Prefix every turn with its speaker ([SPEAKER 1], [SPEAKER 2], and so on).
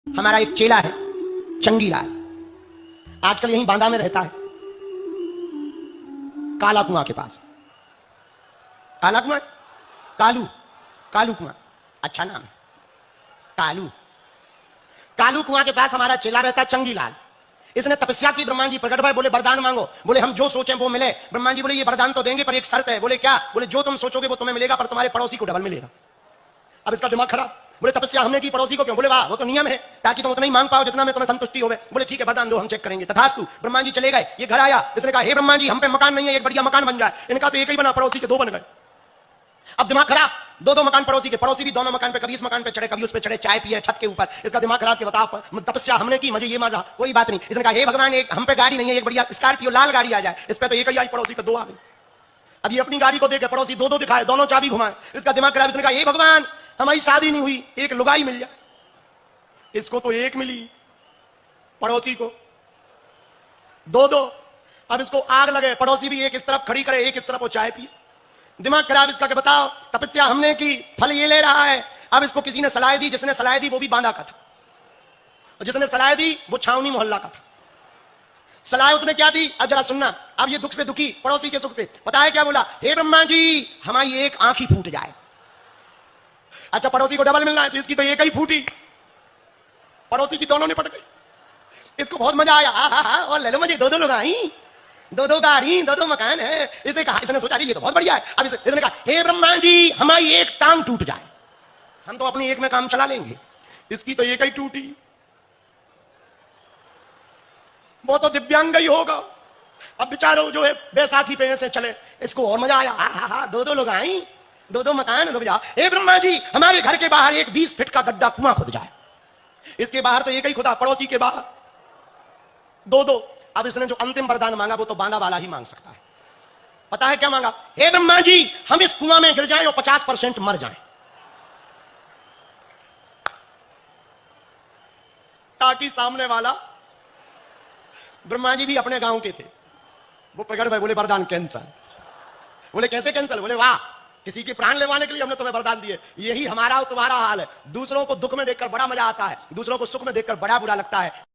[SPEAKER 1] हमारा एक चेला है चंगीलाल, आजकल यहीं बांदा में रहता है, काला कुआं के पास। काला कुआं, कालू कालू कुआं, अच्छा नाम है कालू। कालू कुआं के पास हमारा चेला रहता है चंगीलाल। इसने तपस्या की, ब्रह्मा जी प्रकट भाई, बोले वरदान मांगो। बोले हम जो सोचें वो मिले। ब्रह्मा जी बोले ये वरदान तो देंगे पर एक शर्त है। बोले क्या? बोले जो तुम सोचोगे वो तुम्हें मिलेगा पर तुम्हारे पड़ोसी को डबल मिलेगा। अब इसका दिमाग खराब। बोले तपस्या हमने की, पड़ोसी को क्यों? बोले वाह, वो तो नियम है ताकि तुम उतना ही मांग पाओ जितना में तुम्हें संतुष्टि होवे। बोले ठीक है वरदान दो, हम चेक करेंगे। तथास्तु। ब्रह्मा जी चले गए। ये घर आया, इसने कहा हे ब्रह्मा जी हम पे मकान नहीं है, एक बढ़िया मकान बन जाए। इनका तो एक ही बना, पड़ोसी के दो बन गए। अब दिमाग खराब, दो दो मकान पड़ोसी के, पड़ोसी भी दोनों मकान पे, कभी इस मकान पे चढ़े कभी उस पे चढ़े, चाय पिए छत के ऊपर। इसका दिमाग खराब कि बताओ तपस्या हमने की, मुझे ये मांगा, कोई बात नहीं। इसने कहा हे भगवान एक हम पे गाड़ी नहीं है, एक बढ़िया स्कॉर्पियो लाल गाड़ी आ जाए। इस पे तो एक ही आई, पड़ोसी पे दो आ गई। अब ये अपनी गाड़ी को देखे, पड़ोसी दो दो दिखाए, दोनों चाबी घुमाए। इसका दिमाग खराब। इसने कहा हे भगवान हमारी शादी नहीं हुई, एक लुगाई मिल जाए। इसको तो एक मिली, पड़ोसी को दो दो। अब इसको आग लगे, पड़ोसी भी एक इस तरफ खड़ी करे, एक इस तरफ वो चाय पिए। दिमाग खराब इसका कि बताओ तपस्या हमने की, फल ये ले रहा है। अब इसको किसी ने सलाह दी, जिसने सलाह दी वो भी बांदा का था, और जिसने सलाह दी वो छावनी मोहल्ला का था। सलाह उसने क्या दी? अब जरा सुनना। अब ये दुख से दुखी, पड़ोसी के सुख से, पता है क्या बोला? हे ब्रह्मा जी हमारी एक आंख ही फूट जाए। अच्छा पड़ोसी को डबल मिलना है तो इसकी तो एक ही फूटी, पड़ोसी की दोनों निपट गई। इसको बहुत मजा आया, और ले लो मुझे, दो दो लोग आई, दो दो गाड़ी, दो दो मकान है। इसे कहा, इसने सोचा ये तो बहुत बढ़िया है। अब इसने कहा हे ब्रह्मा जी हमारी एक टांग टूट जाए, हम तो अपनी एक में काम चला लेंगे, इसकी तो एक ही टूटी, वो तो दिव्यांग ही होगा। अब बेचारो जो है बैसाखी पे से चले, इसको और मजा आया, दो दो लोग आई, दो दो मकान, रुक जाओ। हे ब्रह्मा जी हमारे घर के बाहर एक 20 फीट का गड्ढा कुआं खुद जाए। इसके बाहर तो एक ही खुदा, पड़ोसी के बाहर दो दो। अब इसने जो अंतिम वरदान मांगा वो तो बांदा वाला ही मांग सकता है। पता है क्या मांगा? हे ब्रह्मा जी हम इस कुआं में गिर जाएं और 50% मर जाएं, ताकि सामने वाला, ब्रह्मा जी भी अपने गांव के थे, वो प्रकट भाई बोले वरदान कैंसल। बोले कैसे कैंसल? बोले वाह, किसी के प्राण लेवाने के लिए हमने तुम्हें वरदान दिए। यही हमारा और तुम्हारा हाल है। दूसरों को दुख में देखकर बड़ा मजा आता है, दूसरों को सुख में देखकर बड़ा बुरा लगता है।